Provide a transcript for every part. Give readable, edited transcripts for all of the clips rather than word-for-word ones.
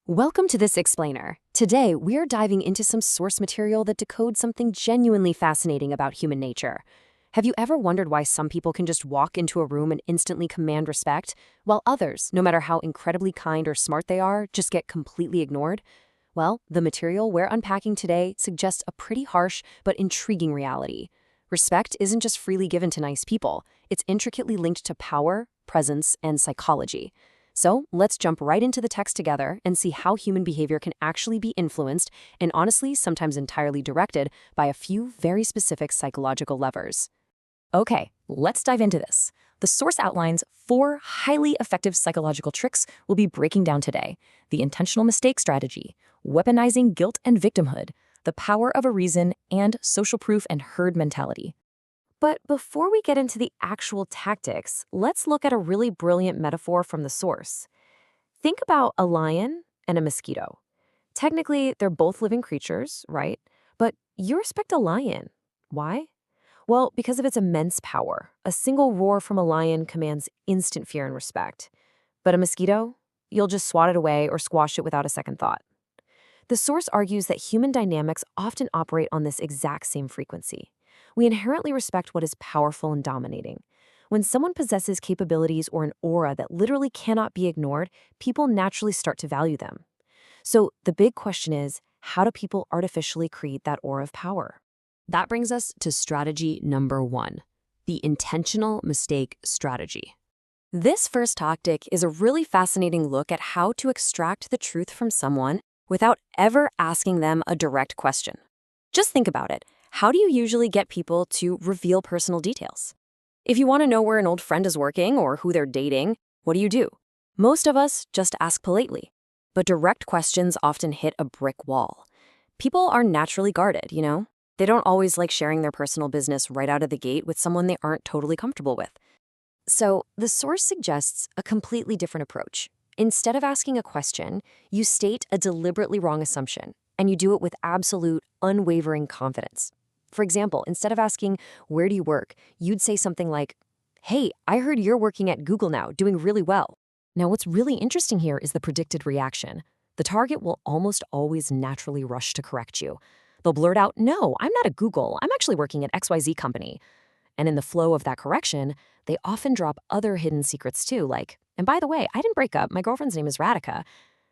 Welcome to this explainer. Today, we're diving into some source material that decodes something genuinely fascinating about human nature. Have you ever wondered why some people can just walk into a room and instantly command respect, while others, no matter how incredibly kind or smart they are, just get completely ignored? Well, the material we're unpacking today suggests a pretty harsh but intriguing reality. Respect isn't just freely given to nice people, it's intricately linked to power, presence, and psychology. So let's jump right into the text together and see how human behavior can actually be influenced and honestly sometimes entirely directed by a few very specific psychological levers. Okay, let's dive into this. The source outlines 4 highly effective psychological tricks we'll be breaking down today: the intentional mistake strategy, weaponizing guilt and victimhood, the power of a reason, and social proof and herd mentality. But before we get into the actual tactics, let's look at a really brilliant metaphor from the source. Think about a lion and a mosquito. Technically, they're both living creatures, right? But you respect a lion. Why? Well, because of its immense power. A single roar from a lion commands instant fear and respect. But a mosquito? You'll just swat it away or squash it without a second thought. The source argues that human dynamics often operate on this exact same frequency. We inherently respect what is powerful and dominating. When someone possesses capabilities or an aura that literally cannot be ignored, people naturally start to value them. So the big question is, how do people artificially create that aura of power? That brings us to strategy number 1, the intentional mistake strategy. This first tactic is a really fascinating look at how to extract the truth from someone without ever asking them a direct question. Just think about it. How do you usually get people to reveal personal details? If you want to know where an old friend is working or who they're dating, what do? Most of us just ask politely. But direct questions often hit a brick wall. People are naturally guarded, you know? They don't always like sharing their personal business right out of the gate with someone they aren't totally comfortable with. So, the source suggests a completely different approach. Instead of asking a question, you state a deliberately wrong assumption, and you do it with absolute, unwavering confidence. For example, instead of asking, "Where do you work?" you'd say something like, "Hey, I heard you're working at Google now, doing really well." Now, what's really interesting here is the predicted reaction. The target will almost always naturally rush to correct you. They'll blurt out, "No, I'm not at Google. I'm actually working at XYZ company." And in the flow of that correction, they often drop other hidden secrets too, like, "And by the way, I didn't break up. My girlfriend's name is Radhika."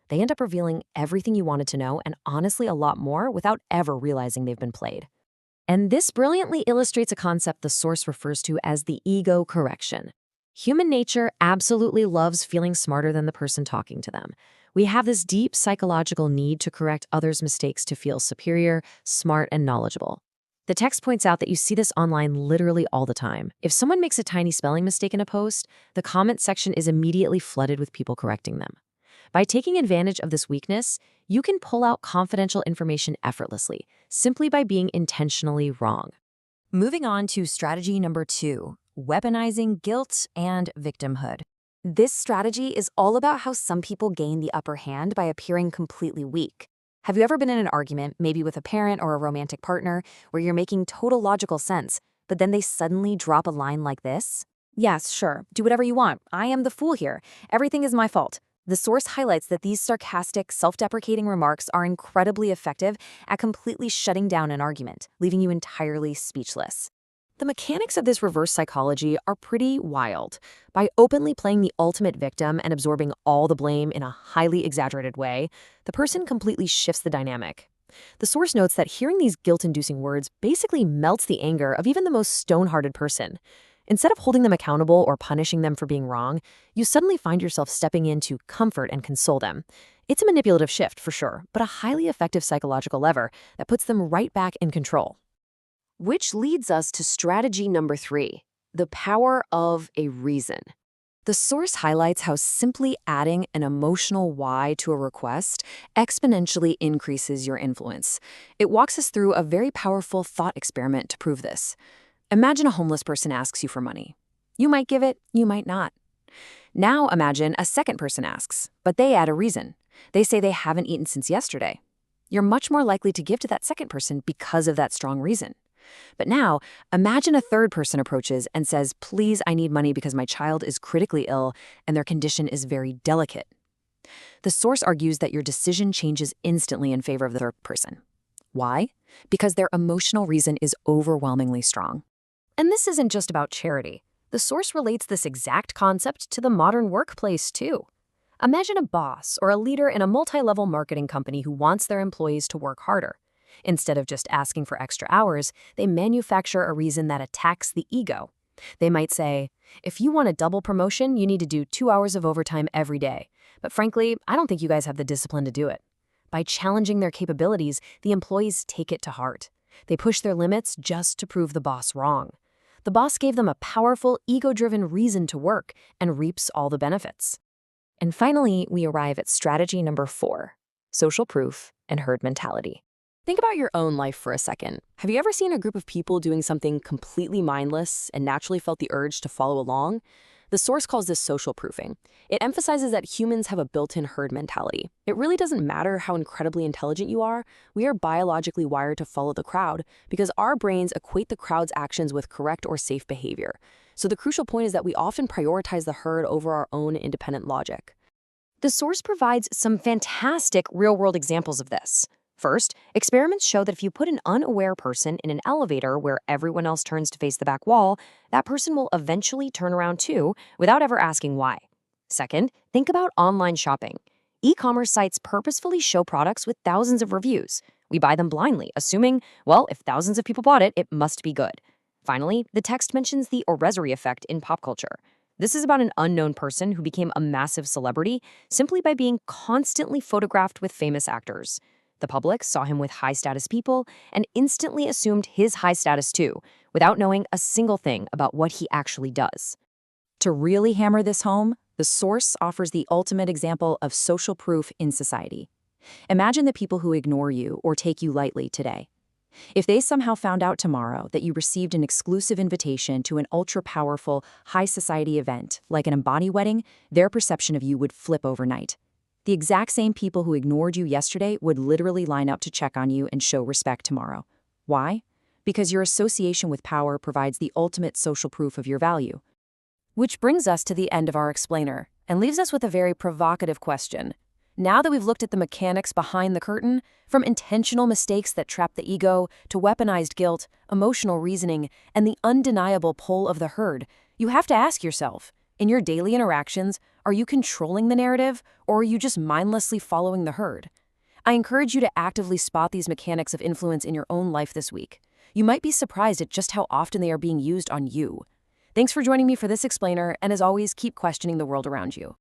They end up revealing everything you wanted to know and honestly a lot more without ever realizing they've been played. And this brilliantly illustrates a concept the source refers to as the ego correction. Human nature absolutely loves feeling smarter than the person talking to them. We have this deep psychological need to correct others' mistakes to feel superior, smart, and knowledgeable. The text points out that you see this online literally all the time. If someone makes a tiny spelling mistake in a post, the comment section is immediately flooded with people correcting them. By taking advantage of this weakness, you can pull out confidential information effortlessly, simply by being intentionally wrong. Moving on to strategy number 2, weaponizing guilt and victimhood. This strategy is all about how some people gain the upper hand by appearing completely weak. Have you ever been in an argument, maybe with a parent or a romantic partner, where you're making total logical sense, but then they suddenly drop a line like this? "Yes, sure, do whatever you want. I am the fool here. Everything is my fault." The source highlights that these sarcastic, self-deprecating remarks are incredibly effective at completely shutting down an argument, leaving you entirely speechless. The mechanics of this reverse psychology are pretty wild. By openly playing the ultimate victim and absorbing all the blame in a highly exaggerated way, the person completely shifts the dynamic. The source notes that hearing these guilt-inducing words basically melts the anger of even the most stone-hearted person. Instead of holding them accountable or punishing them for being wrong, you suddenly find yourself stepping in to comfort and console them. It's a manipulative shift, for sure, but a highly effective psychological lever that puts them right back in control. Which leads us to strategy number 3, the power of a reason. The source highlights how simply adding an emotional why to a request exponentially increases your influence. It walks us through a very powerful thought experiment to prove this. Imagine a homeless person asks you for money. You might give it, you might not. Now imagine a second person asks, but they add a reason. They say they haven't eaten since yesterday. You're much more likely to give to that second person because of that strong reason. But now, imagine a third person approaches and says, "Please, I need money because my child is critically ill and their condition is very delicate." The source argues that your decision changes instantly in favor of the third person. Why? Because their emotional reason is overwhelmingly strong. And this isn't just about charity. The source relates this exact concept to the modern workplace, too. Imagine a boss or a leader in a multi-level marketing company who wants their employees to work harder. Instead of just asking for extra hours, they manufacture a reason that attacks the ego. They might say, if you want a double promotion, you need to do 2 hours of overtime every day. But frankly, I don't think you guys have the discipline to do it. By challenging their capabilities, the employees take it to heart. They push their limits just to prove the boss wrong. The boss gave them a powerful, ego-driven reason to work and reaps all the benefits. And finally, we arrive at strategy number 4, social proof and herd mentality. Think about your own life for a second. Have you ever seen a group of people doing something completely mindless and naturally felt the urge to follow along? The source calls this social proofing. It emphasizes that humans have a built-in herd mentality. It really doesn't matter how incredibly intelligent you are, we are biologically wired to follow the crowd because our brains equate the crowd's actions with correct or safe behavior. So the crucial point is that we often prioritize the herd over our own independent logic. The source provides some fantastic real-world examples of this. First, experiments show that if you put an unaware person in an elevator where everyone else turns to face the back wall, that person will eventually turn around too, without ever asking why. Second, think about online shopping. E-commerce sites purposefully show products with thousands of reviews. We buy them blindly, assuming, well, if thousands of people bought it, it must be good. Finally, the text mentions the orrery effect in pop culture. This is about an unknown person who became a massive celebrity simply by being constantly photographed with famous actors. The public saw him with high-status people and instantly assumed his high status too, without knowing a single thing about what he actually does. To really hammer this home, the source offers the ultimate example of social proof in society. Imagine the people who ignore you or take you lightly today. If they somehow found out tomorrow that you received an exclusive invitation to an ultra-powerful, high-society event, like an embody wedding, their perception of you would flip overnight. The exact same people who ignored you yesterday would literally line up to check on you and show respect tomorrow. Why? Because your association with power provides the ultimate social proof of your value. Which brings us to the end of our explainer and leaves us with a very provocative question. Now that we've looked at the mechanics behind the curtain, from intentional mistakes that trap the ego to weaponized guilt, emotional reasoning, and the undeniable pull of the herd, you have to ask yourself, in your daily interactions, are you controlling the narrative, or are you just mindlessly following the herd? I encourage you to actively spot these mechanics of influence in your own life this week. You might be surprised at just how often they are being used on you. Thanks for joining me for this explainer, and as always, keep questioning the world around you.